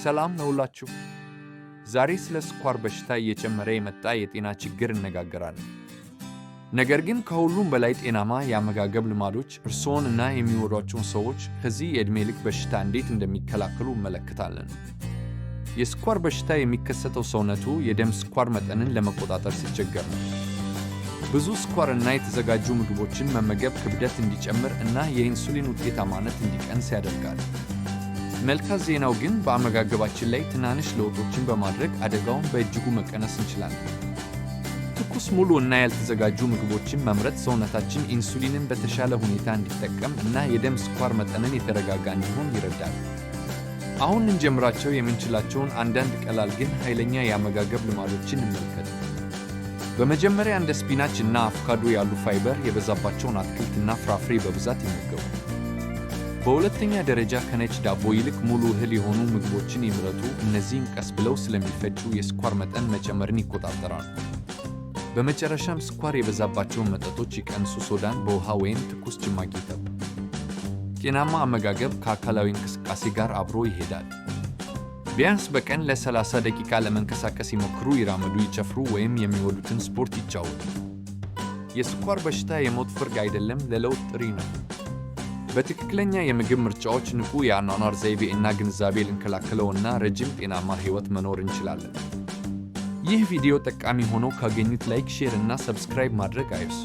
ሰላም ነውላችሁ። ዛሬ ስለ ስኳር በሽታ እየጨመረ የመጣ የጤና ችግር እነጋገራለን። ነገር ግን ከሁሉም በላይ ጤናማ የአመጋገብ ልማዶች እርስዎን እና የሚወዷቸውን ሰዎች ከዚህ የዕድሜ ልክ በሽታ እንዴት እንደሚከላከሉ እመለከታለን። የስኳር በሽታ የሚከሰተው ሰውነቱ የደም ስኳር መጠንን ለመቆጣጠር ሲቸገር ነው። ብዙ ስኳር እና የተዘጋጁ ምግቦችን መመገብ ክብደት እንዲጨምር እና የኢንሱሊን ውጤታማነት እንዲቀንስ ያደርጋል። መልካም ዜናው ግን በአመጋገባችን ላይ ትናንሽ ለውጦችን በማድረግ አደጋውን በእጅጉ መቀነስ እንችላለን። ትኩስ፣ ሙሉ እና ያልተዘጋጁ ምግቦችን መምረጥ ሰውነታችን ኢንሱሊንን በተሻለ ሁኔታ እንዲጠቀም እና የደም ስኳር መጠንን የተረጋጋ እንዲሆን ይረዳል። አሁን እንጀምራቸው የምንችላቸውን አንዳንድ ቀላል ግን ኃይለኛ የአመጋገብ ልማዶችን እንመልከት። በመጀመሪያ እንደ ስፒናች እና አቮካዶ ያሉ ፋይበር የበዛባቸውን አትክልትና ፍራፍሬ በብዛት ይመገቡ። በሁለተኛ ደረጃ ከነጭ ዳቦ ይልቅ ሙሉ እህል የሆኑ ምግቦችን ይምረጡ። እነዚህም ቀስ ብለው ስለሚፈጩ የስኳር መጠን መጨመርን ይቆጣጠራሉ። በመጨረሻም ስኳር የበዛባቸውን መጠጦች ይቀንሱ። ሶዳን በውሃ ወይም ትኩስ ጭማቂ ይተዉ። ጤናማ አመጋገብ ከአካላዊ እንቅስቃሴ ጋር አብሮ ይሄዳል። ቢያንስ በቀን ለ30 ደቂቃ ለመንቀሳቀስ ይሞክሩ። ይራመዱ፣ ይጨፍሩ ወይም የሚወዱትን ስፖርት ይጫወቱ። የስኳር በሽታ የሞት ፍርድ አይደለም፣ ለለውጥ ጥሪ ነው። በትክክለኛ የምግብ ምርጫዎች ንቁ የአኗኗር ዘይቤ እና ግንዛቤ ልንከላከለውና ረጅም ጤናማ ሕይወት መኖር እንችላለን። ይህ ቪዲዮ ጠቃሚ ሆኖ ካገኙት ላይክ፣ ሼር እና ሰብስክራይብ ማድረግ አይርሱ።